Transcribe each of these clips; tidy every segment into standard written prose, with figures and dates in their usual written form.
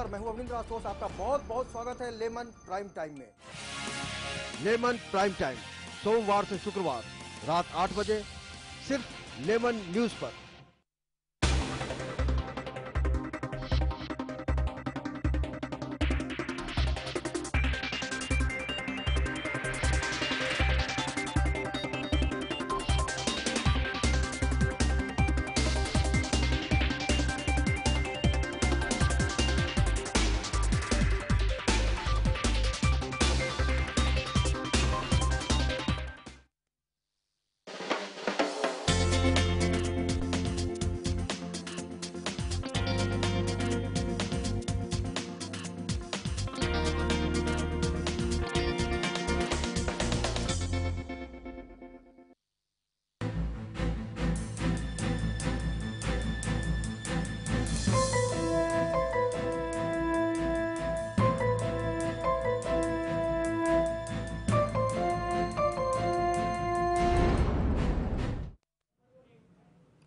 नमस्कार, मैं हूं अविंद्र राजकोष। आपका बहुत बहुत स्वागत है लेमन प्राइम टाइम में। लेमन प्राइम टाइम सोमवार से शुक्रवार रात 8 बजे सिर्फ लेमन न्यूज पर।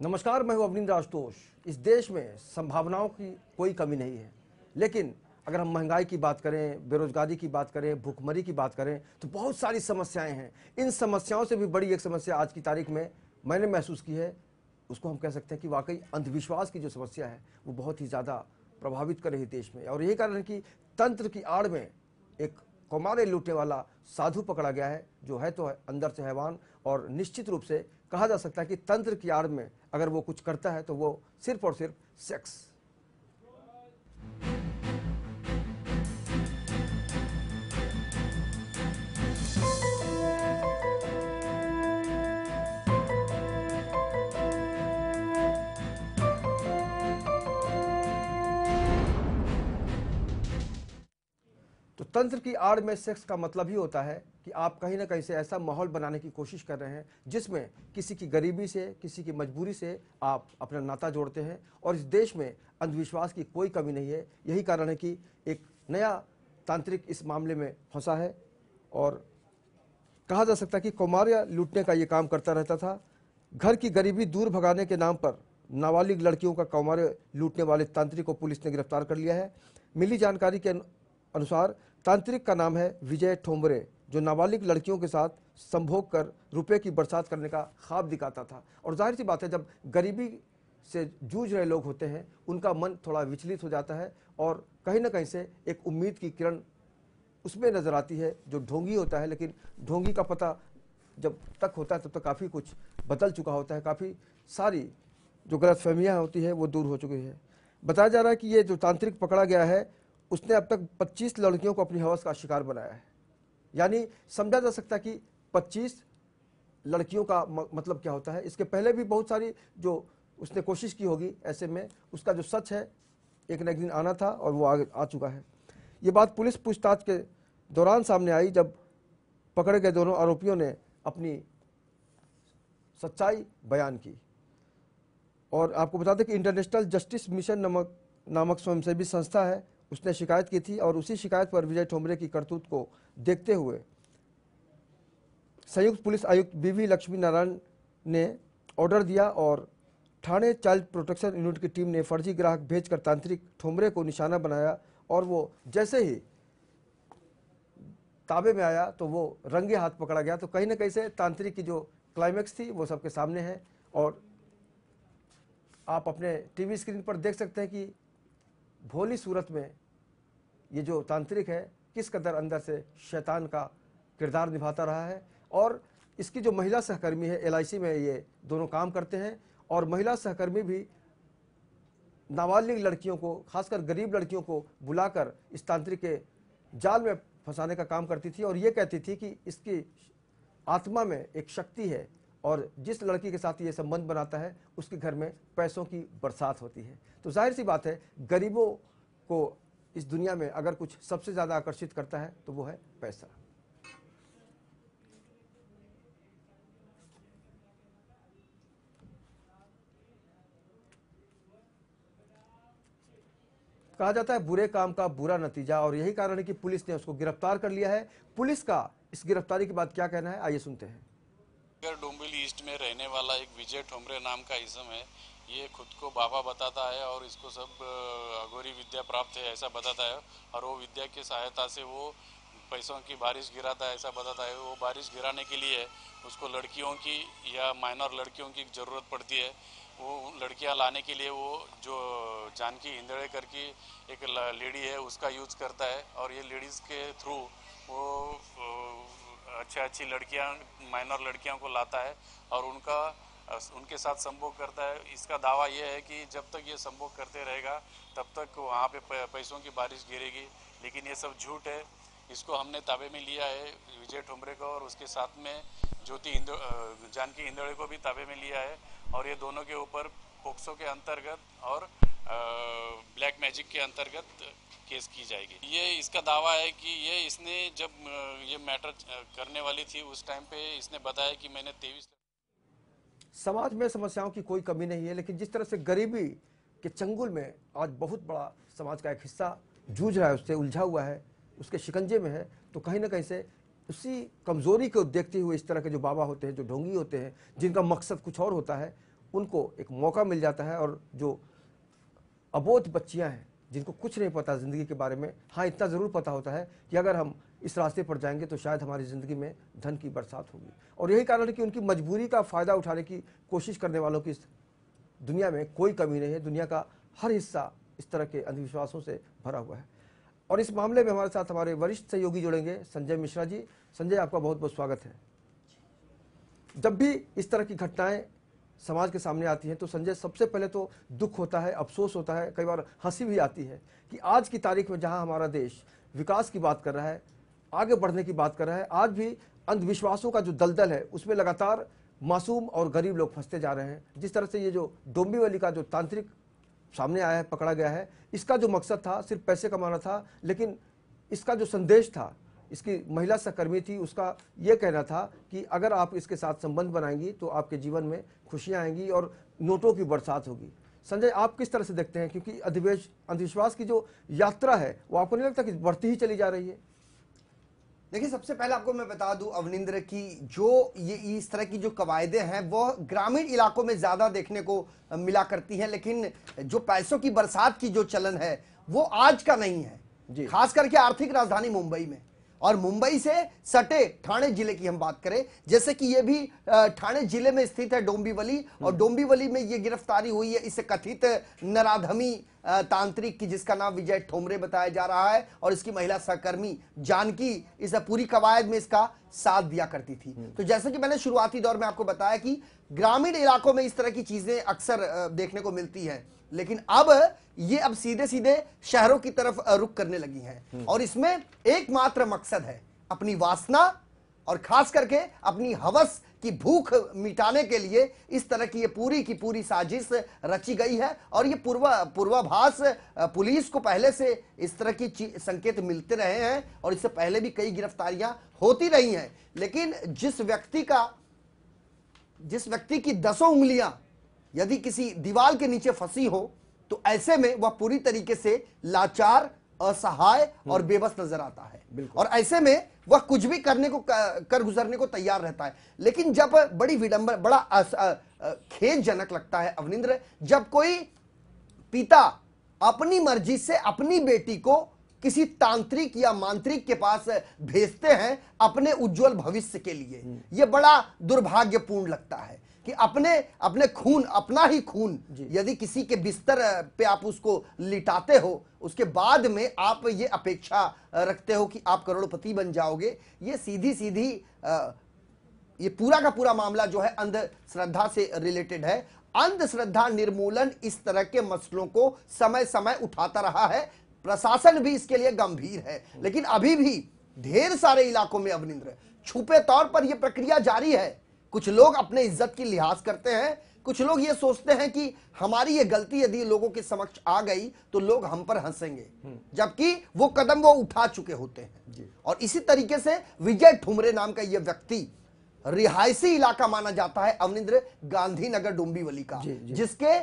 नमस्कार, मैं हूं अविंद्र राजकोष। इस देश में संभावनाओं की कोई कमी नहीं है, लेकिन अगर हम महंगाई की बात करें, बेरोजगारी की बात करें, भुखमरी की बात करें तो बहुत सारी समस्याएं हैं। इन समस्याओं से भी बड़ी एक समस्या आज की तारीख में मैंने महसूस की है, उसको हम कह सकते हैं कि वाकई अंधविश्वास की जो समस्या है वो बहुत ही ज़्यादा प्रभावित कर रही है देश में। और यही कारण है कि तंत्र की आड़ में एक कौमारे लूटने वाला साधु पकड़ा गया है, जो है तो है अंदर से हैवान। और निश्चित रूप से कहा जा सकता है कि तंत्र की आड़ में अगर वो कुछ करता है तो वो सिर्फ और सिर्फ सेक्स। तो तंत्र की आड़ में सेक्स का मतलब ही होता है कि आप कहीं ना कहीं से ऐसा माहौल बनाने की कोशिश कर रहे हैं जिसमें किसी की गरीबी से, किसी की मजबूरी से आप अपना नाता जोड़ते हैं। और इस देश में अंधविश्वास की कोई कमी नहीं है। यही कारण है कि एक नया तांत्रिक इस मामले में फंसा है। और कहा जा सकता है कि कौमार्य लूटने का ये काम करता रहता था। घर की गरीबी दूर भगाने के नाम पर नाबालिग लड़कियों का कौमार्य लूटने वाले तांत्रिक को पुलिस ने गिरफ्तार कर लिया है। मिली जानकारी के अनुसार तांत्रिक का नाम है विजय ठोंबरे, जो नाबालिग लड़कियों के साथ संभोग कर रुपए की बरसात करने का ख्वाब दिखाता था। और जाहिर सी बात है, जब गरीबी से जूझ रहे लोग होते हैं उनका मन थोड़ा विचलित हो जाता है और कहीं ना कहीं से एक उम्मीद की किरण उसमें नज़र आती है जो ढोंगी होता है। लेकिन ढोंगी का पता जब तक होता है तब तक काफ़ी कुछ बदल चुका होता है, काफ़ी सारी जो गलतफहमियाँ होती है वो दूर हो चुकी है। बताया जा रहा है कि ये जो तांत्रिक पकड़ा गया है उसने अब तक 25 लड़कियों को अपनी हवस का शिकार बनाया है। यानी समझा जा सकता है कि 25 लड़कियों का मतलब क्या होता है। इसके पहले भी बहुत सारी जो उसने कोशिश की होगी, ऐसे में उसका जो सच है एक न एक दिन आना था और वो आ चुका है। ये बात पुलिस पूछताछ के दौरान सामने आई, जब पकड़े गए दोनों आरोपियों ने अपनी सच्चाई बयान की। और आपको बता दें कि इंटरनेशनल जस्टिस मिशन नामक स्वयंसेवी संस्था है, उसने शिकायत की थी। और उसी शिकायत पर विजय ठोंबरे की करतूत को देखते हुए संयुक्त पुलिस आयुक्त बीवी लक्ष्मी नारायण ने ऑर्डर दिया और ठाणे चाइल्ड प्रोटेक्शन यूनिट की टीम ने फर्जी ग्राहक भेजकर तांत्रिक ठोंबरे को निशाना बनाया। और वो जैसे ही ताबे में आया तो वो रंगे हाथ पकड़ा गया। तो कहीं ना कहीं से तांत्रिक की जो क्लाइमैक्स थी वो सबके सामने है। और आप अपने टीवी स्क्रीन पर देख सकते हैं कि भोली सूरत में ये जो तांत्रिक है किस कदर अंदर से शैतान का किरदार निभाता रहा है। और इसकी जो महिला सहकर्मी है, LIC में ये दोनों काम करते हैं। और महिला सहकर्मी भी नाबालिग लड़कियों को, खासकर गरीब लड़कियों को बुलाकर इस तांत्रिक के जाल में फंसाने का काम करती थी। और ये कहती थी कि इसकी आत्मा में एक शक्ति है और जिस लड़की के साथ ये संबंध बनाता है उसके घर में पैसों की बरसात होती है। तो जाहिर सी बात है, गरीबों को इस दुनिया में अगर कुछ सबसे ज़्यादा आकर्षित करता है तो वो है पैसा। कहा जाता है बुरे काम का बुरा नतीजा, और यही कारण है कि पुलिस ने उसको गिरफ्तार कर लिया है। पुलिस का इस गिरफ्तारी के बाद क्या कहना है, आइए सुनते हैं। डोंबिवली ईस्ट में रहने वाला एक विजय ठोंबरे नाम का इसम है। ये खुद को बाबा बताता है और इसको सब अघोरी विद्या प्राप्त है ऐसा बताता है, और वो विद्या की सहायता से वो पैसों की बारिश गिराता है ऐसा बताता है। वो बारिश गिराने के लिए उसको लड़कियों की या माइनर लड़कियों की ज़रूरत पड़ती है। वो लड़कियां लाने के लिए वो जो जानकी हिंदड़े करके एक लेडी है उसका यूज करता है, और ये लेडीज़ के थ्रू वो अच्छी लड़कियां माइनर लड़कियों को लाता है और उनके साथ संभोग करता है। इसका दावा यह है कि जब तक ये संभोग करते रहेगा तब तक वहाँ पे पैसों की बारिश गिरेगी, लेकिन ये सब झूठ है। इसको हमने ताबे में लिया है, विजय ठुमरे को और उसके साथ में जानकी हिंदड़े को भी ताबे में लिया है, और ये दोनों के ऊपर पोक्सो के अंतर्गत और ब्लैक मैजिक के अंतर्गत केस की जाएगी। ये इसका दावा है कि इसने जब ये मैटर करने वाली थी उस टाइम पे इसने बताया कि मैंने 23 समाज में समस्याओं की कोई कमी नहीं है, लेकिन जिस तरह से गरीबी के चंगुल में आज बहुत बड़ा समाज का एक हिस्सा जूझ रहा है, उससे उलझा हुआ है, उसके शिकंजे में है, तो कहीं ना कहीं से उसी कमज़ोरी को देखते हुए इस तरह के जो बाबा होते हैं, जो ढोंगी होते हैं, जिनका मकसद कुछ और होता है, उनको एक मौका मिल जाता है। और जो अबोध बच्चियां हैं जिनको कुछ नहीं पता ज़िंदगी के बारे में, हाँ इतना ज़रूर पता होता है कि अगर हम इस रास्ते पर जाएंगे तो शायद हमारी ज़िंदगी में धन की बरसात होगी। और यही कारण है कि उनकी मजबूरी का फ़ायदा उठाने की कोशिश करने वालों की इस दुनिया में कोई कमी नहीं है। दुनिया का हर हिस्सा इस तरह के अंधविश्वासों से भरा हुआ है। और इस मामले में हमारे साथ हमारे वरिष्ठ सहयोगी जुड़ेंगे, संजय मिश्रा जी। संजय, आपका बहुत बहुत स्वागत है। जब भी इस तरह की घटनाएं समाज के सामने आती हैं तो संजय, सबसे पहले तो दुख होता है, अफसोस होता है, कई बार हंसी भी आती है कि आज की तारीख में जहां हमारा देश विकास की बात कर रहा है, आगे बढ़ने की बात कर रहा है, आज भी अंधविश्वासों का जो दलदल है उसमें लगातार मासूम और गरीब लोग फंसते जा रहे हैं। जिस तरह से ये जो डोंबिवली का जो तांत्रिक सामने आया है, पकड़ा गया है, इसका जो मकसद था सिर्फ पैसे कमाना था, लेकिन इसका जो संदेश था, इसकी महिला सहकर्मी थी, उसका यह कहना था कि अगर आप इसके साथ संबंध बनाएंगी तो आपके जीवन में खुशियां आएंगी और नोटों की बरसात होगी। संजय, आप किस तरह से देखते हैं, क्योंकि अंधविश्वास की जो यात्रा है वो आपको नहीं लगता कि बढ़ती ही चली जा रही है? देखिए, सबसे पहले आपको मैं बता दूं अवनिंद्र की जो ये इस तरह की जो कवायदे हैं वो ग्रामीण इलाकों में ज्यादा देखने को मिला करती हैं, लेकिन जो पैसों की बरसात की जो चलन है वो आज का नहीं है। खास करके आर्थिक राजधानी मुंबई में, और मुंबई से सटे ठाणे जिले की हम बात करें, जैसे कि ये भी ठाणे जिले में स्थित है डोंबिवली, और डोंबिवली में ये गिरफ्तारी हुई है इस कथित नराधमी तांत्रिक की, जिसका नाम विजय ठोमरे बताया जा रहा है, और इसकी महिला सहकर्मी जानकी इस पूरी कवायद में इसका साथ दिया करती थी। तो जैसे कि मैंने शुरुआती दौर में आपको बताया कि ग्रामीण इलाकों में इस तरह की चीजें अक्सर देखने को मिलती हैं, लेकिन अब सीधे सीधे शहरों की तरफ रुख करने लगी हैं, और इसमें एकमात्र मकसद है अपनी वासना और खास करके अपनी हवस की भूख मिटाने के लिए इस तरह की ये पूरी की पूरी साजिश रची गई है। और ये पूर्वाभास पुलिस को पहले से इस तरह की संकेत मिलते रहे हैं, और इससे पहले भी कई गिरफ्तारियां होती रही हैं, लेकिन जिस व्यक्ति की 10 उंगलियां यदि किसी दीवार के नीचे फंसी हो तो ऐसे में वह पूरी तरीके से लाचार, असहाय और बेबस नजर आता है, और ऐसे में वह कुछ भी कर गुजरने को तैयार रहता है। लेकिन जब बड़ा खेदजनक लगता है अवनिंद्र, जब कोई पिता अपनी मर्जी से अपनी बेटी को किसी तांत्रिक या मांत्रिक के पास भेजते हैं अपने उज्जवल भविष्य के लिए, यह बड़ा दुर्भाग्यपूर्ण लगता है कि अपने खून, अपना ही खून यदि किसी के बिस्तर पे आप उसको लिटाते हो, उसके बाद में आप ये अपेक्षा रखते हो कि आप करोड़पति बन जाओगे। ये सीधी ये पूरा का पूरा मामला जो है अंधश्रद्धा से रिलेटेड है। अंधश्रद्धा निर्मूलन इस तरह के मसलों को समय समय उठाता रहा है, प्रशासन भी इसके लिए गंभीर है, लेकिन अभी भी ढेर सारे इलाकों में अवनिंद्र छुपे तौर पर यह प्रक्रिया जारी है। कुछ लोग अपने इज्जत की लिहाज करते हैं, कुछ लोग ये सोचते हैं कि हमारी ये गलती यदि लोगों के समक्ष आ गई तो लोग हम पर हंसेंगे, जबकि वो कदम वो उठा चुके होते हैं। और इसी तरीके से विजय ठुमरे नाम का ये व्यक्ति रिहायशी इलाका माना जाता है अवनिंद्र, गांधीनगर डोंबिवली का, जिसके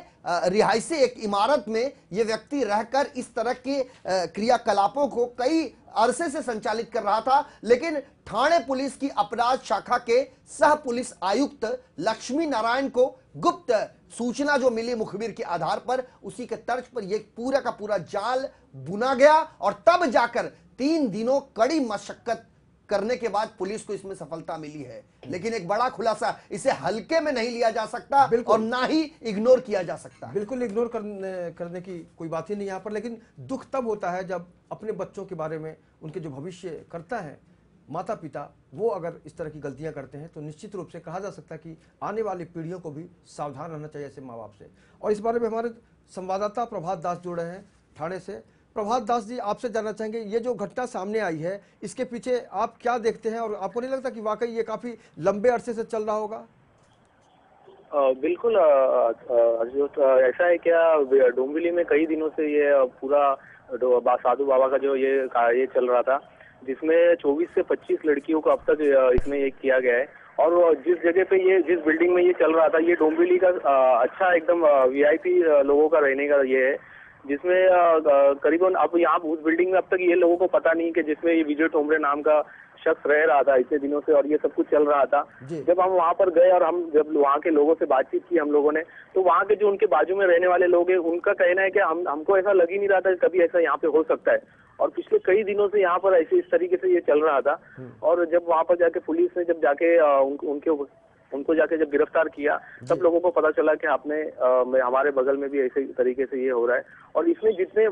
रिहायशी एक इमारत में यह व्यक्ति रहकर इस तरह के क्रियाकलापों को कई अरसे से संचालित कर रहा था। लेकिन ठाणे पुलिस की अपराध शाखा के सह पुलिस आयुक्त लक्ष्मी नारायण को गुप्त सूचना जो मिली मुखबिर के आधार पर, उसी के तर्ज पर यह पूरा का पूरा जाल बुना गया और तब जाकर 3 दिनों कड़ी मशक्कत करने के बाद पुलिस को इसमें सफलता मिली है। लेकिन एक बड़ा खुलासा, इसे हल्के में नहीं लिया जा सकता और ना ही इग्नोर किया जा सकता। बिल्कुल इग्नोर करने की कोई बात ही नहीं यहाँ पर। लेकिन दुख तब होता है जब अपने बच्चों के बारे में, उनके जो भविष्य करता है माता पिता, वो अगर इस तरह की गलतियां करते हैं तो निश्चित रूप से कहा जा सकता है कि आने वाली पीढ़ियों को भी सावधान रहना चाहिए ऐसे माँ बाप से। और इस बारे में हमारे संवाददाता प्रभात दास जुड़ रहे हैं ठाणे से। प्रभात दास जी, आपसे जानना चाहेंगे, ये जो घटना सामने आई है इसके पीछे आप क्या देखते हैं और आपको नहीं लगता कि वाकई ये काफी लंबे अरसे से चल रहा होगा? बिल्कुल ऐसा है क्या, डोंबिवली में कई दिनों से ये पूरा साधु बाबा का जो ये चल रहा था, जिसमें 24 से 25 लड़कियों को अब तक इसमें ये किया गया है। और जिस जगह पे ये, जिस बिल्डिंग में ये चल रहा था, ये डोंबिवली का अच्छा एकदम वीआईपी लोगों का रहने का ये है, जिसमें करीबन अब यहाँ उस बिल्डिंग में अब तक ये लोगों को पता नहीं कि जिसमें ये विजय ठोंबरे नाम का शख्स रह रहा था इतने दिनों से, और ये सब कुछ चल रहा था। जब हम वहाँ पर गए और हम जब वहाँ के लोगों से बातचीत की हम लोगों ने, तो वहाँ के जो उनके बाजू में रहने वाले लोग हैं, उनका कहना है कि हमको ऐसा लग ही नहीं रहा था कि कभी ऐसा यहाँ पे हो सकता है। और पिछले कई दिनों से यहाँ पर ऐसे इस तरीके से ये चल रहा था। और जब वहाँ पर जाके पुलिस ने जब जाके उनको जाके जब गिरफ्तार किया, तब लोगों को पता चला कि हमारे बगल में भी ऐसे तरीके से ये हो रहा है। और इसमें जितने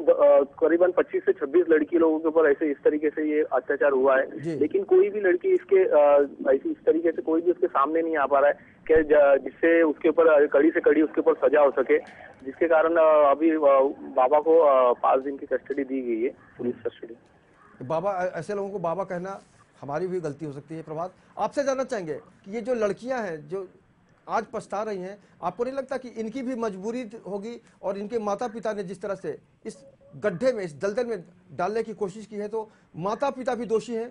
करीबन 25 से 26 लड़की लोगों के ऊपर ऐसे इस तरीके से ये अत्याचार हुआ है, लेकिन कोई भी लड़की इसके ऐसी इस तरीके से कोई भी उसके सामने नहीं आ पा रहा है कि जिससे उसके ऊपर कड़ी से कड़ी उसके ऊपर सजा हो सके, जिसके कारण अभी बाबा को 5 दिन की कस्टडी दी गई है, पुलिस कस्टडी। बाबा, ऐसे लोगों को बाबा कहना हमारी भी गलती हो सकती है। प्रभात, आपसे जानना चाहेंगे कि ये जो लड़कियां हैं जो आज पछता रही हैं, आपको नहीं लगता कि इनकी भी मजबूरी होगी और इनके माता पिता ने जिस तरह से इस गड्ढे में, इस दलदल में डालने की कोशिश की है, तो माता पिता भी दोषी हैं?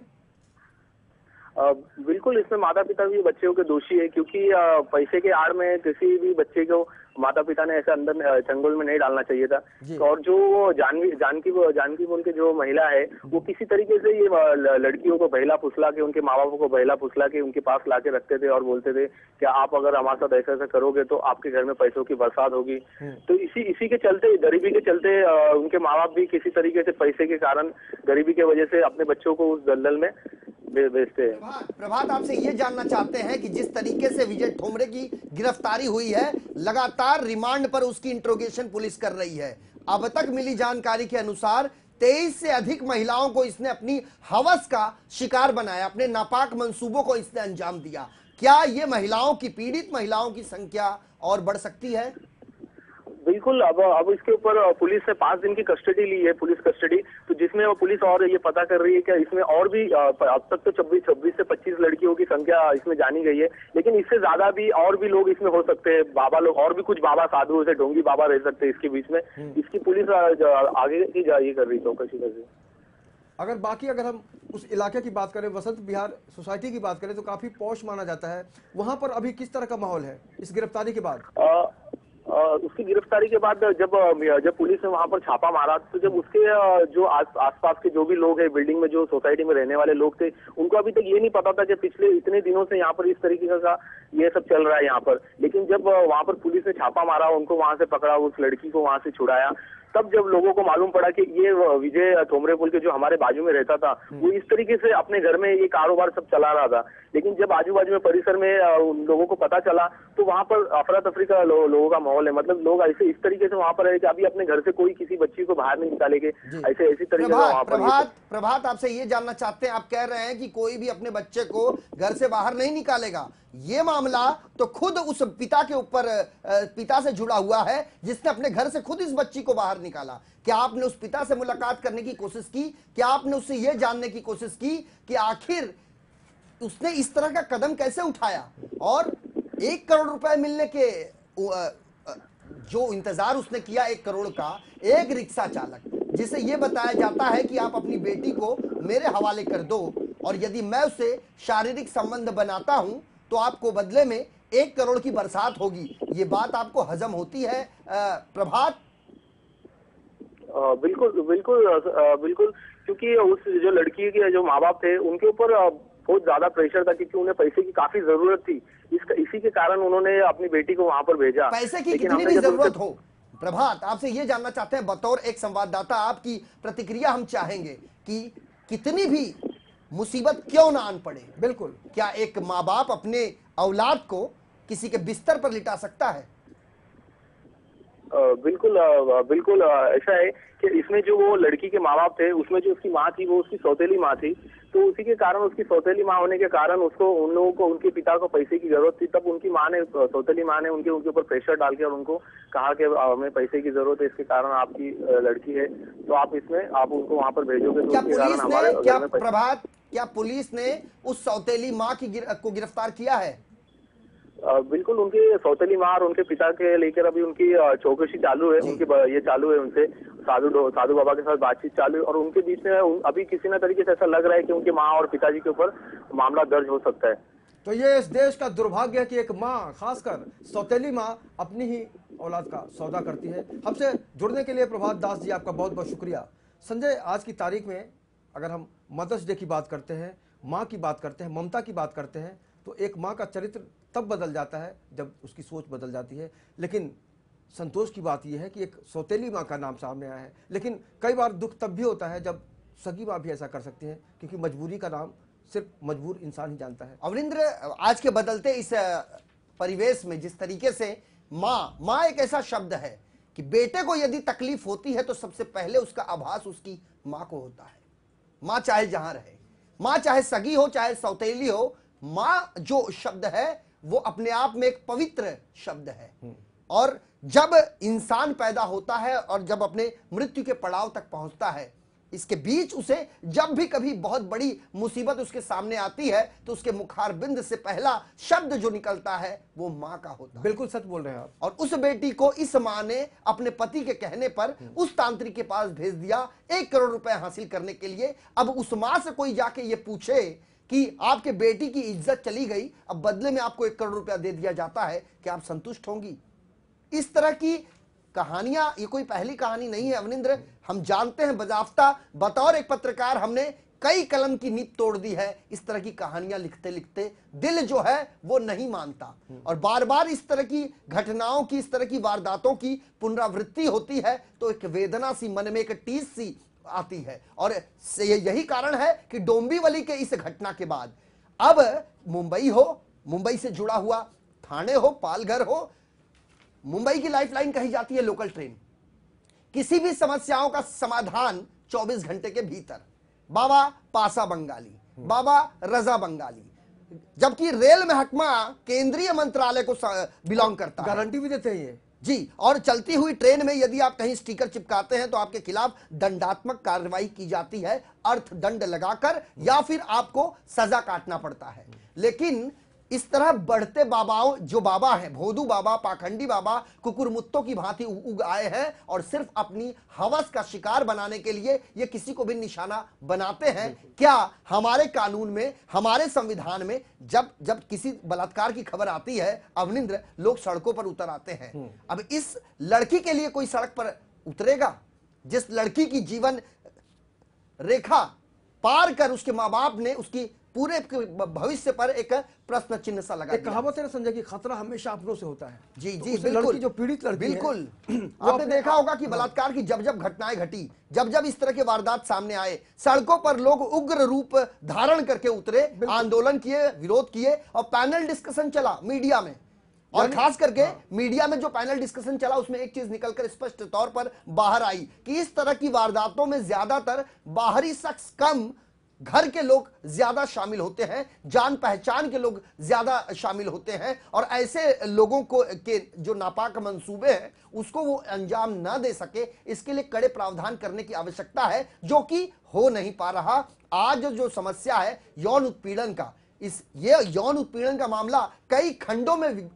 बिल्कुल, इसमें माता पिता भी बच्चों के दोषी है, क्योंकि पैसे के आड़ में किसी भी बच्चे को माता पिता ने ऐसे अंदर चंगुल में नहीं डालना चाहिए था। और जो जानकी बोल के जो महिला है, वो किसी तरीके से ये लड़कियों को बहला फुसला के, उनके माँ बापों को बहला फुसला के उनके पास लाके रखते थे और बोलते थे कि आप अगर हमारे साथ ऐसा ऐसा करोगे तो आपके घर में पैसों की बरसात होगी। तो इसी के चलते, गरीबी के चलते उनके माँ बाप भी किसी तरीके से पैसे के कारण, गरीबी की वजह से अपने बच्चों को उस दलदल में बेचते हैं। प्रभात, आपसे ये जानना चाहते हैं कि जिस तरीके से विजय ठोंबरे की गिरफ्तारी हुई है, लगातार रिमांड पर उसकी इंट्रोगेशन पुलिस कर रही है। अब तक मिली जानकारी के अनुसार 23 से अधिक महिलाओं को इसने अपनी हवस का शिकार बनाया, अपने नापाक मंसूबों को इसने अंजाम दिया। क्या ये महिलाओं की, पीड़ित महिलाओं की संख्या और बढ़ सकती है? बिल्कुल, अब इसके ऊपर पुलिस ने 5 दिन की कस्टडी ली है, पुलिस कस्टडी, तो जिसमें वो पुलिस और ये पता कर रही है कि इसमें और भी अब तक तो 26 से 25 लड़कियों की संख्या इसमें जानी गई है, लेकिन इससे ज्यादा भी और भी लोग इसमें हो सकते हैं, बाबा लोग, और भी कुछ बाबा साधु से ढोंगी बाबा रह सकते हैं इसके बीच में। इसकी पुलिस आगे की ये कर रही, चौकसी कर रही। अगर हम उस इलाके की बात करें, वसंत विहार सोसाइटी की बात करें, तो काफी पॉश माना जाता है। वहां पर अभी किस तरह का माहौल है इस गिरफ्तारी के बाद? उसकी गिरफ्तारी के बाद जब पुलिस ने वहां पर छापा मारा, तो जब उसके जो आसपास के जो भी लोग हैं, बिल्डिंग में जो सोसाइटी में रहने वाले लोग थे, उनको अभी तक ये नहीं पता था कि पिछले इतने दिनों से यहाँ पर इस तरीके का ये सब चल रहा है यहाँ पर। लेकिन जब वहां पर पुलिस ने छापा मारा, उनको वहां से पकड़ा, उस लड़की को वहां से छुड़ाया, तब जब लोगों को मालूम पड़ा कि ये विजय ठोंबरे बोल के जो हमारे बाजू में रहता था, वो इस तरीके से अपने घर में ये कारोबार सब चला रहा था। लेकिन जब आजू बाजू में परिसर में उन लोगों को पता चला, तो वहां पर अफरा तफरी का लोगों का माहौल है। मतलब लोग ऐसे इस तरीके से वहां पर है कि अभी अपने घर से कोई किसी बच्ची को बाहर नहीं निकालेंगे, ऐसी तरीके से वहां पर। प्रभात, आपसे ये जानना चाहते हैं, आप कह रहे हैं कि कोई भी अपने बच्चे को घर से बाहर नहीं निकालेगा। ये मामला तो खुद उस पिता के ऊपर, पिता से जुड़ा हुआ है, जिसने अपने घर से खुद इस बच्ची को बाहर निकाला। क्या आपने उस पिता से मुलाकात करने की कोशिश की? क्या आपने उससे यह जानने की कोशिश की कि आखिर उसने इस तरह का कदम कैसे उठाया? और 1 करोड़ रुपए मिलने के जो इंतजार उसने किया, 1 करोड़ का, एक रिक्शा चालक जिसे यह बताया जाता है कि आप अपनी बेटी को मेरे हवाले कर दो और यदि मैं उससे शारीरिक संबंध बनाता हूं तो आपको बदले में 1 करोड़ की बरसात होगी। ये बात आपको हजम होती है प्रभात? बिल्कुल बिल्कुल बिल्कुल, क्योंकि उस जो लड़की के जो माँ बाप थे, उनके ऊपर बहुत ज्यादा प्रेशर था, क्योंकि उन्हें पैसे की काफी जरूरत थी। इसी के कारण उन्होंने अपनी बेटी को वहां पर भेजा। पैसे की लेकिन कितनी हमने भी जब उनसे- जरूरत हो, प्रभात आपसे ये जानना चाहते हैं बतौर एक संवाददाता, आपकी प्रतिक्रिया हम चाहेंगे कि कितनी भी मुसीबत क्यों ना आन पड़े, बिल्कुल क्या एक माँ बाप अपने औलाद को किसी के बिस्तर पर लिटा सकता है? बिल्कुल बिल्कुल ऐसा है कि इसमें जो वो लड़की के माँ बाप थे, उसमें जो उसकी माँ थी वो उसकी सौतेली माँ थी, तो उसी के कारण, उसकी सौतेली माँ होने के कारण उसको, उन लोगों को, उनके पिता को पैसे की जरूरत थी। तब उनकी माँ ने, सौतेली माँ ने उनके ऊपर प्रेशर डाल के और उनको कहा कि हमें पैसे की जरूरत है, इसके कारण आपकी लड़की है तो आप इसमें, आप उनको वहां पर भेजोगे तो क्या उसके कारण पुलिस हमारे ने, क्या घर में पैसे- प्रभात, क्या पुलिस ने उस सौतेली माँ को गिरफ्तार किया है? बिल्कुल, उनके सौतेली माँ और उनके पिता के लेकर अभी उनकी चौकसी चालू है, ये चालू है, उनसे साधु बाबा के साथ बातचीत चालू है और उनके बीच में अभी किसी न तरीके से ऐसा लग रहा है कि उनके माँ और पिताजी के ऊपर मामला दर्ज हो सकता है। तो ये इस देश का दुर्भाग्य है कि एक माँ, खासकर सौतेली माँ, अपनी ही औलाद का सौदा करती है। हमसे जुड़ने के लिए प्रभात दास जी आपका बहुत बहुत शुक्रिया। संजय, आज की तारीख में अगर हम मदर्स डे की बात करते हैं, माँ की बात करते हैं, ममता की बात करते हैं, तो एक माँ का चरित्र तब बदल जाता है जब उसकी सोच बदल जाती है। लेकिन संतोष की बात यह है कि एक सौतेली माँ का नाम सामने आया है, लेकिन कई बार दुख तब भी होता है जब सगी माँ भी ऐसा कर सकती है, क्योंकि मजबूरी का नाम सिर्फ मजबूर इंसान ही जानता है। अवनिंद्र, आज के बदलते इस परिवेश में जिस तरीके से माँ एक ऐसा शब्द है कि बेटे को यदि तकलीफ होती है तो सबसे पहले उसका आभास उसकी माँ को होता है। माँ चाहे जहां रहे, माँ चाहे सगी हो चाहे सौतेली हो, माँ जो शब्द है वो अपने आप में एक पवित्र शब्द है। और जब इंसान पैदा होता है और जब अपने मृत्यु के पड़ाव तक पहुंचता है, इसके बीच उसे जब भी कभी बहुत बड़ी मुसीबत उसके सामने आती है तो उसके मुखारबिंद से पहला शब्द जो निकलता है वो माँ का होता है। बिल्कुल सच बोल रहे हैं आप। और उस बेटी को इस माँ ने अपने पति के कहने पर उस तांत्रिक के पास भेज दिया 1 करोड़ रुपए हासिल करने के लिए। अब उस माँ से कोई जाके ये पूछे कि आपके बेटी की इज्जत चली गई, अब बदले में आपको 1 करोड़ रुपया दे दिया जाता है, क्या आप संतुष्ट होंगी? इस तरह की कहानियां, ये कोई पहली कहानी नहीं है अवनिंद्र। हम जानते हैं, बजाफ्ता बतौर एक पत्रकार हमने कई कलम की नींव तोड़ दी है। इस तरह की कहानियां लिखते लिखते दिल जो है वो नहीं मानता, और बार बार इस तरह की घटनाओं की, इस तरह की वारदातों की पुनरावृत्ति होती है तो एक वेदना सी मन में, एक टीस सी आती है। और यही कारण है कि डोंबिवली के इस घटना के बाद अब मुंबई हो, मुंबई से जुड़ा हुआ ठाणे हो, पालघर हो, मुंबई की लाइफलाइन कही जाती है लोकल ट्रेन। किसी भी समस्याओं का समाधान 24 घंटे के भीतर। बाबा पासा बंगाली, बाबा रजा बंगाली, जबकि रेल महकमा केंद्रीय मंत्रालय को बिलोंग करता है। गारंटी भी देते हैं ये जी। और चलती हुई ट्रेन में यदि आप कहीं स्टिकर चिपकाते हैं तो आपके खिलाफ दंडात्मक कार्रवाई की जाती है, अर्थदंड लगाकर, या फिर आपको सजा काटना पड़ता है। लेकिन इस तरह बढ़ते बाबाओं, जो बाबा हैं, भोदू बाबा, पाखंडी बाबा, कुकुरमुत्तों की भांति उग आए हैं और सिर्फ अपनी हवस का शिकार बनाने के लिए ये किसी को भी निशाना बनाते हैं। क्या हमारे कानून में, हमारे संविधान में जब जब किसी बलात्कार की खबर आती है अवनिंद्र, लोग सड़कों पर उतर आते हैं। अब इस लड़की के लिए कोई सड़क पर उतरेगा? जिस लड़की की जीवन रेखा पार कर उसके माँ बाप ने उसकी पूरे भविष्य पर एक प्रश्न चिन्ह सा लगा दिया। कहावत है ना संजय, कि खतरा हमेशा अपनों से होता है। जी तो जी उस बिल्कुल, लड़की जो पीड़ित लड़की बिल्कुल है, आपने देखा होगा कि बलात्कार की जब जब घटनाएं घटी, जब जब इस तरह के वारदात सामने आए, सड़कों पर लोग उग्र रूप धारण करके उतरे, आंदोलन किए, विरोध किए, और पैनल डिस्कशन चला मीडिया में। और खास करके मीडिया में जो पैनल डिस्कशन चला उसमें एक चीज निकलकर स्पष्ट तौर पर बाहर आई कि इस तरह की वारदातों में ज्यादातर बाहरी शख्स कम, घर के लोग ज्यादा शामिल होते हैं, जान पहचान के लोग ज्यादा शामिल होते हैं, और ऐसे लोगों को के जो नापाक मंसूबे हैं उसको वो अंजाम ना दे सके, इसके लिए कड़े प्रावधान करने की आवश्यकता है, जो कि हो नहीं पा रहा। आज जो समस्या है यौन उत्पीड़न का, ये यौन उत्पीड़न का मामला कई खंडों में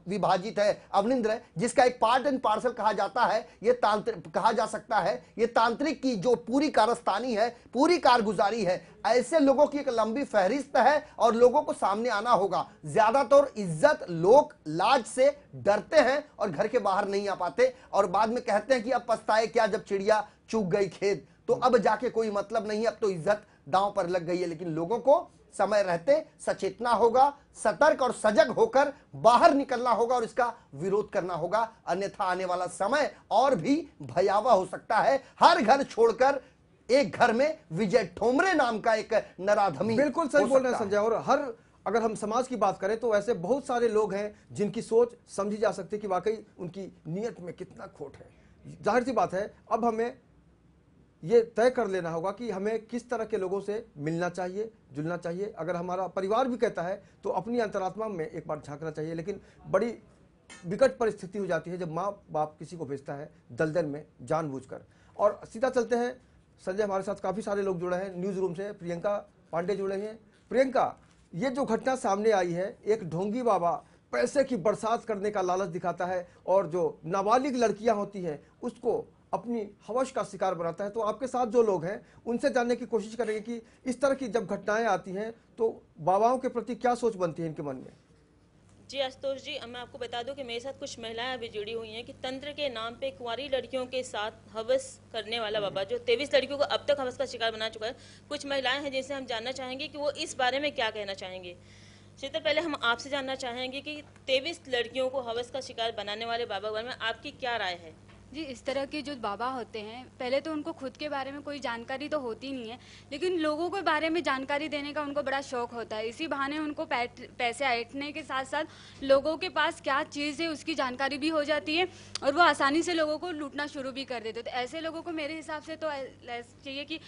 विभाजित है अवनिंद्र, जिसका एक पार्ट एंड पार्सल कहा जाता है, ये तांत्रिक कहा जा सकता है, ये तांत्रिक की जो पूरी कारस्तानी है, पूरी कारगुजारी है। ऐसे लोगों की एक लंबी फहरिस्त है और लोगों को सामने आना होगा। ज्यादातर इज्जत लोग लाज से डरते हैं और घर के बाहर नहीं आ पाते, और बाद में कहते हैं कि अब पछताए क्या जब चिड़िया चूक गई खेत, तो अब जाके कोई मतलब नहीं है, अब तो इज्जत दांव पर लग गई है। लेकिन लोगों को समय रहते सचेतना होगा, सतर्क और सजग होकर बाहर निकलना होगा और इसका विरोध करना होगा, अन्यथा आने वाला समय और भी भयावह हो सकता है। हर घर छोड़कर एक घर में विजय ठोमरे नाम का एक नराधमी बिल्कुल सही हो बोल रहे हैं सकता है। संजय। और हर अगर हम समाज की बात करें तो ऐसे बहुत सारे लोग हैं जिनकी सोच समझी जा सकती है कि वाकई उनकी नीयत में कितना खोट है। जाहिर सी बात है, अब हमें ये तय कर लेना होगा कि हमें किस तरह के लोगों से मिलना चाहिए, जुलना चाहिए। अगर हमारा परिवार भी कहता है तो अपनी अंतरात्मा में एक बार झांकना चाहिए। लेकिन बड़ी विकट परिस्थिति हो जाती है जब माँ बाप किसी को भेजता है दलदल में जानबूझकर। और सीधा चलते हैं संजय, हमारे साथ काफ़ी सारे लोग जुड़े हैं न्यूज़ रूम से। प्रियंका पांडे जुड़े हैं। प्रियंका, ये जो घटना सामने आई है, एक ढोंगी बाबा पैसे की बरसात करने का लालच दिखाता है और जो नाबालिग लड़कियां होती हैं उसको अपनी हवस का शिकार बनाता है। तो आपके साथ जो लोग हैं उनसे जानने की कोशिश करेंगे कि इस तरह की जब घटनाएं आती हैं तो बाबाओं के प्रति क्या सोच बनती है इनके मन में। जी आशुतोष जी, मैं आपको बता दूं कि मेरे साथ कुछ महिलाएं अभी जुड़ी हुई हैं कि तंत्र के नाम पे कुंवारी लड़कियों के साथ हवस करने वाला बाबा जो 23 लड़कियों को अब तक हवस का शिकार बना चुका है। कुछ महिलाएं हैं जिनसे हम जानना चाहेंगे कि वो इस बारे में क्या कहना चाहेंगे। शीतल, पहले हम आपसे जानना चाहेंगे कि 23 लड़कियों को हवस का शिकार बनाने वाले बाबा के बारे में आपकी क्या राय है। जी, इस तरह के जो बाबा होते हैं, पहले तो उनको खुद के बारे में कोई जानकारी तो होती नहीं है, लेकिन लोगों के बारे में जानकारी देने का उनको बड़ा शौक होता है। इसी बहाने उनको पैसे ऐंठने के साथ साथ लोगों के पास क्या चीज़ है उसकी जानकारी भी हो जाती है और वो आसानी से लोगों को लूटना शुरू भी कर देते। तो ऐसे लोगों को मेरे हिसाब से तो चाहिए कि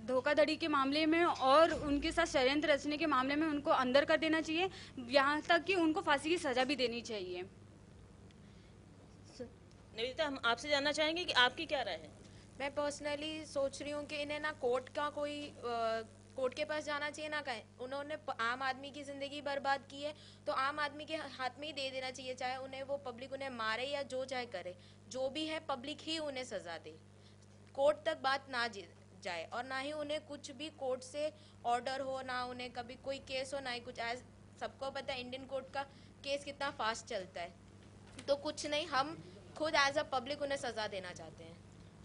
धोखाधड़ी के मामले में और उनके साथ षड्यंत्र रचने के मामले में उनको अंदर कर देना चाहिए, यहाँ तक कि उनको फांसी की सज़ा भी देनी चाहिए। निवेदिता, हम आपसे जानना चाहेंगे कि आपकी क्या राय है। मैं पर्सनली सोच रही हूँ कि इन्हें ना कोर्ट का कोई कोर्ट के पास जाना चाहिए ना कहें। उन्होंने आम आदमी की ज़िंदगी बर्बाद की है तो आम आदमी के हाथ में ही दे देना चाहिए, चाहे उन्हें वो पब्लिक उन्हें मारे या जो चाहे करे, जो भी है पब्लिक ही उन्हें सज़ा दे, कोर्ट तक बात ना जाए। और ना ही उन्हें कुछ भी कोर्ट से ऑर्डर हो, ना उन्हें कभी कोई केस हो, ना ही कुछ। एज सबको पता है इंडियन कोर्ट का केस कितना फास्ट चलता है, तो कुछ नहीं, हम खुद एज अ पब्लिक उन्हें सजा देना चाहते हैं।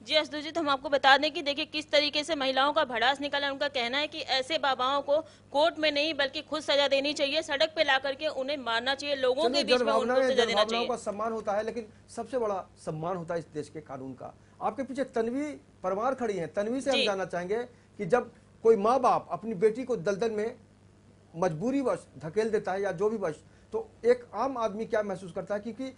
जी असदुजीत, हम आपको बता दें कि देखिए किस तरीके से महिलाओं का भड़ास निकला। उनका कहना है कि ऐसे बाबाओं को कोर्ट में नहीं बल्कि खुद सजा देनी चाहिए, सड़क पे ला करके उन्हें मारना चाहिए, लोगों के बीच में उनको सजा देना चाहिए। का सम्मान होता है, लेकिन सबसे बड़ा सम्मान होता है इस देश के कानून का। आपके पीछे तन्वी परमार खड़ी है, तन्वी से हम जानना चाहेंगे कि जब कोई माँ बाप अपनी बेटी को दलदल में मजबूरीवश धकेल देता है या जो भी वश, तो एक आम आदमी क्या महसूस करता है, क्योंकि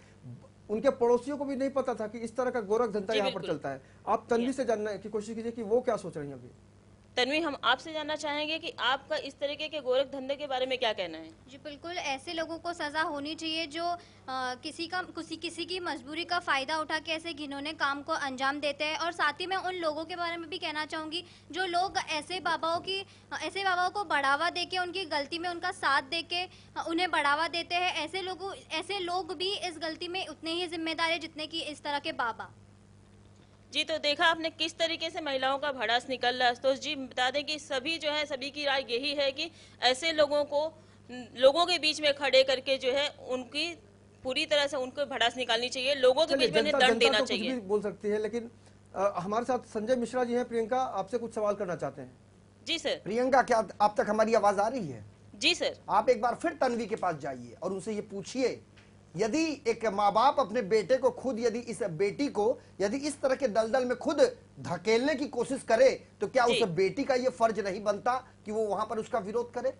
उनके पड़ोसियों को भी नहीं पता था कि इस तरह का गोरख धंधा यहाँ पर चलता है। आप तन्वी से जानने की कोशिश कीजिए कि वो क्या सोच रही हैं अभी। तन्वी, हम आपसे जानना चाहेंगे कि आपका इस तरीके के गोरख धंधे के बारे में क्या कहना है। जी बिल्कुल, ऐसे लोगों को सज़ा होनी चाहिए जो किसी की मजबूरी का फ़ायदा उठा के ऐसे घिनौने काम को अंजाम देते हैं। और साथ ही मैं उन लोगों के बारे में भी कहना चाहूँगी जो लोग ऐसे बाबाओं को बढ़ावा देके, उनकी गलती में उनका साथ देके उन्हें बढ़ावा देते हैं। ऐसे लोग भी इस गलती में उतने ही जिम्मेदार है जितने कि इस तरह के बाबा। जी, तो देखा आपने किस तरीके से महिलाओं का भड़ास निकल रहा है। तो जी बता दें कि सभी की राय यही है कि ऐसे लोगों को लोगों के बीच में खड़े करके जो है उनकी पूरी तरह से उनको भड़ास निकालनी चाहिए, लोगों के बीच में उन्हें दंड देना चाहिए। कुछ भी बोल सकती है, लेकिन हमारे साथ संजय मिश्रा जी हैं। प्रियंका, आपसे कुछ सवाल करना चाहते हैं। जी सर। प्रियंका, क्या आप तक हमारी आवाज आ रही है? जी सर। आप एक बार फिर तन्वी के पास जाइए और उनसे ये पूछिए, यदि एक माँ बाप अपने बेटे को खुद इस बेटी को इस तरह के दलदल में खुद धकेलने की कोशिश करे तो क्या उस बेटी का ये फर्ज नहीं बनता कि वो वहां पर उसका विरोध करे?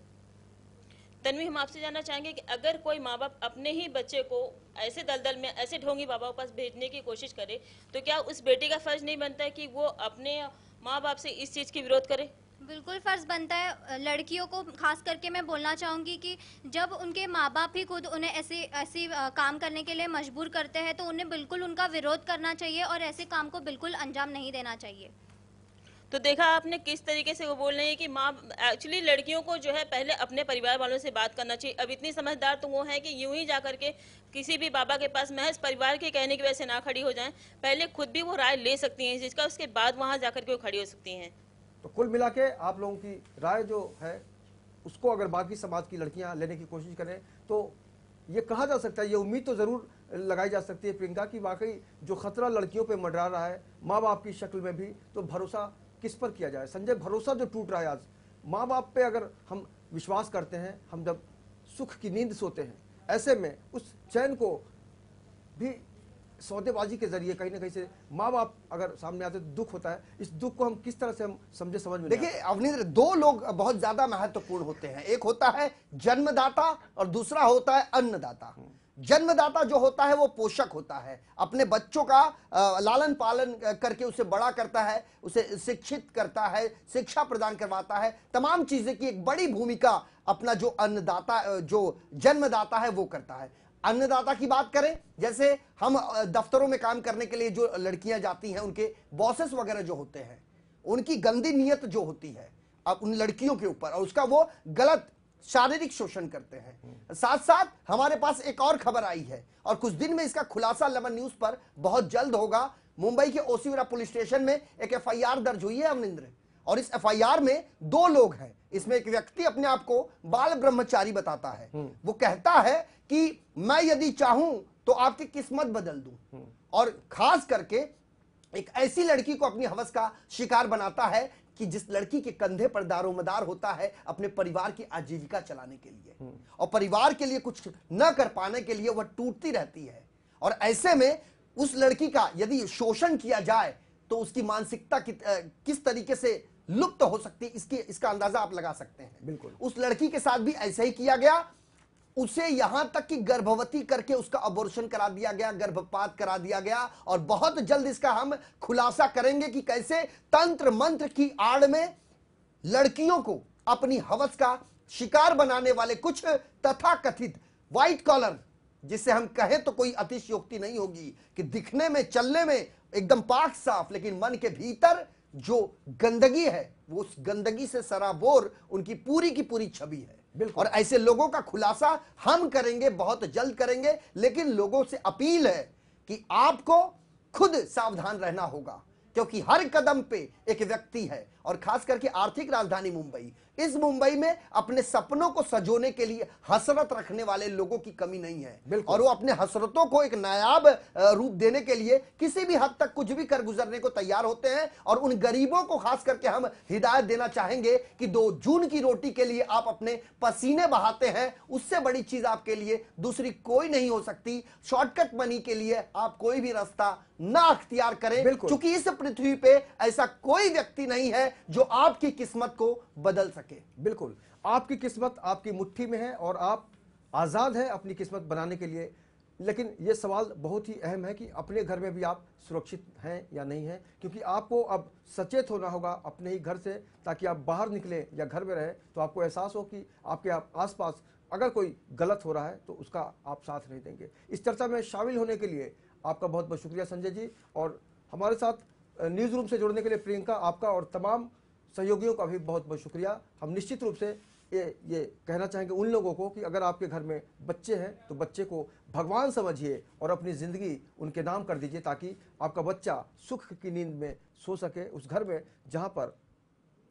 तन्वी, हम आपसे जानना चाहेंगे कि अगर कोई माँ बाप अपने ही बच्चे को ऐसे दलदल में, ऐसे ढोंगी बाबा के पास भेजने की कोशिश करे तो क्या उस बेटी का फर्ज नहीं बनता है कि वो अपने माँ बाप से इस चीज की विरोध करे? बिल्कुल फर्ज बनता है। लड़कियों को खास करके मैं बोलना चाहूँगी कि जब उनके माँ बाप ही खुद उन्हें ऐसे काम करने के लिए मजबूर करते हैं तो उन्हें बिल्कुल उनका विरोध करना चाहिए और ऐसे काम को बिल्कुल अंजाम नहीं देना चाहिए। तो देखा आपने किस तरीके से वो बोल रहे हैं कि एक्चुअली लड़कियों को जो है पहले अपने परिवार वालों से बात करना चाहिए। अब इतनी समझदार तो वो है कि यूं ही जाकर के किसी भी बाबा के पास महज परिवार के कहने की वजह से ना खड़ी हो जाएं, पहले खुद भी वो राय ले सकती हैं जिसका, उसके बाद वहां जाकर के वो खड़ी हो सकती हैं। तो कुल मिला के आप लोगों की राय जो है उसको अगर बाकी समाज की लड़कियां लेने की कोशिश करें तो ये कहा जा सकता है, ये उम्मीद तो ज़रूर लगाई जा सकती है प्रियंका कि वाकई जो खतरा लड़कियों पे मंडरा रहा है माँ बाप की शक्ल में भी, तो भरोसा किस पर किया जाए। संजय, भरोसा जो टूट रहा है आज माँ बाप पे अगर हम विश्वास करते हैं, हम जब सुख की नींद सोते हैं, ऐसे में उस चैन को भी सौदेबाजी के जरिए कहीं ना कहीं से माँ बाप अगर सामने आते तो दुख होता है। इस दुख को हम किस तरह से हम समझे समझ में देखिए अवनींद्र, दो लोग बहुत ज्यादा महत्वपूर्ण होते हैं, एक होता है जन्मदाता और दूसरा होता है अन्नदाता। जन्मदाता जो होता है वो पोषक होता है, अपने बच्चों का लालन पालन करके उसे बड़ा करता है, उसे शिक्षित करता है, शिक्षा प्रदान करवाता है, तमाम चीजें की एक बड़ी भूमिका अपना जो अन्नदाता जो जन्मदाता है वो करता है। अन्नदाता की बात करें, जैसे हम दफ्तरों में काम करने के लिए जो लड़कियां जाती हैं, उनके बॉसेस वगैरह जो होते हैं, उनकी गंदी नीयत जो होती है अब उन लड़कियों के ऊपर, और उसका वो गलत शारीरिक शोषण करते हैं। साथ साथ हमारे पास एक और खबर आई है और कुछ दिन में इसका खुलासा लेमन न्यूज पर बहुत जल्द होगा। मुंबई के ओसिवरा पुलिस स्टेशन में एक एफआईआर दर्ज हुई है अवनिंद्र, और इस एफआईआर में 2 लोग हैं। इसमें एक व्यक्ति अपने आप को बाल ब्रह्मचारी बताता है, वो कहता है कि मैं यदि चाहूं तो आपकी किस्मत बदल दूं, और खास करके एक ऐसी लड़की को अपनी हवस का शिकार बनाता है कि जिस लड़की के कंधे पर दारोमदार होता है अपने परिवार की आजीविका चलाने के लिए, और परिवार के लिए कुछ न कर पाने के लिए वह टूटती रहती है। और ऐसे में उस लड़की का यदि शोषण किया जाए तो उसकी मानसिकता किस तरीके से लुप्त हो सकती है, इसका अंदाजा आप लगा सकते हैं। बिल्कुल उस लड़की के साथ भी ऐसा ही किया गया, उसे यहां तक कि गर्भवती करके उसका अबॉर्शन करा दिया गया, गर्भपात करा दिया गया। और बहुत जल्द इसका हम खुलासा करेंगे कि कैसे तंत्र मंत्र की आड़ में लड़कियों को अपनी हवस का शिकार बनाने वाले कुछ तथाकथित व्हाइट कॉलर, जिससे हम कहें तो कोई अतिशयोक्ति नहीं होगी कि दिखने में चलने में एकदम पाक साफ, लेकिन मन के भीतर जो गंदगी है वो उस गंदगी से सराबोर उनकी पूरी की पूरी छवि है। और ऐसे लोगों का खुलासा हम करेंगे, बहुत जल्द करेंगे। लेकिन लोगों से अपील है कि आपको खुद सावधान रहना होगा, क्योंकि हर कदम पे एक व्यक्ति है, और खास करके आर्थिक राजधानी मुंबई, इस मुंबई में अपने सपनों को सजोने के लिए हसरत रखने वाले लोगों की कमी नहीं है। और वो अपने हसरतों को एक नायाब रूप देने के लिए किसी भी हद तक कुछ भी कर गुजरने को तैयार होते हैं। और उन गरीबों को खास करके हम हिदायत देना चाहेंगे कि 2 जून की रोटी के लिए आप अपने पसीने बहाते हैं, उससे बड़ी चीज आपके लिए दूसरी कोई नहीं हो सकती। शॉर्टकट मनी के लिए आप कोई भी रास्ता ना अख्तियार करें, क्योंकि इस पृथ्वी पे ऐसा कोई व्यक्ति नहीं है जो आपकी किस्मत को बदल सके। बिल्कुल, आपकी किस्मत आपकी मुट्ठी में है और आप आजाद हैं अपनी किस्मत बनाने के लिए। लेकिन यह सवाल बहुत ही अहम है कि अपने घर में भी आप सुरक्षित हैं या नहीं हैं, क्योंकि आपको अब सचेत होना होगा अपने ही घर से, ताकि आप बाहर निकले या घर में रहे तो आपको एहसास हो कि आपके आसपास अगर कोई गलत हो रहा है तो उसका आप साथ नहीं देंगे। इस चर्चा में शामिल होने के लिए आपका बहुत बहुत शुक्रिया संजय जी, और हमारे साथ न्यूज़ रूम से जुड़ने के लिए प्रियंका, आपका और तमाम सहयोगियों का भी बहुत बहुत शुक्रिया। हम निश्चित रूप से ये कहना चाहेंगे उन लोगों को कि अगर आपके घर में बच्चे हैं तो बच्चे को भगवान समझिए और अपनी ज़िंदगी उनके नाम कर दीजिए, ताकि आपका बच्चा सुख की नींद में सो सके उस घर में जहाँ पर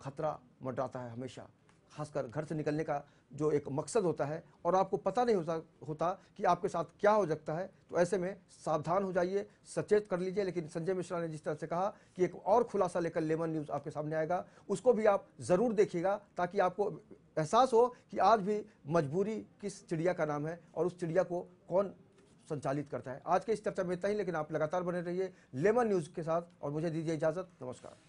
खतरा मंडराता है हमेशा, खासकर घर से निकलने का जो एक मकसद होता है और आपको पता नहीं होता कि आपके साथ क्या हो सकता है। तो ऐसे में सावधान हो जाइए, सचेत कर लीजिए। लेकिन संजय मिश्रा ने जिस तरह से कहा कि एक और खुलासा लेकर लेमन न्यूज़ आपके सामने आएगा, उसको भी आप ज़रूर देखिएगा, ताकि आपको एहसास हो कि आज भी मजबूरी किस चिड़िया का नाम है और उस चिड़िया को कौन संचालित करता है। आज के इस चर्चा में इतना ही, लेकिन आप लगातार बने रहिए लेमन न्यूज़ के साथ, और मुझे दीजिए इजाज़त। नमस्कार।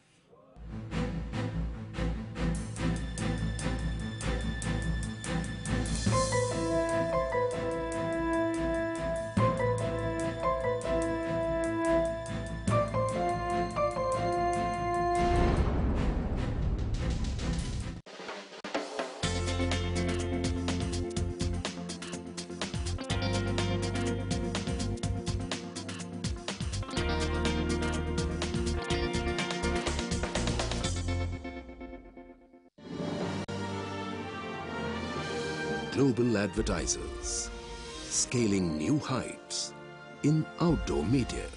Global advertisers, scaling new heights in outdoor media.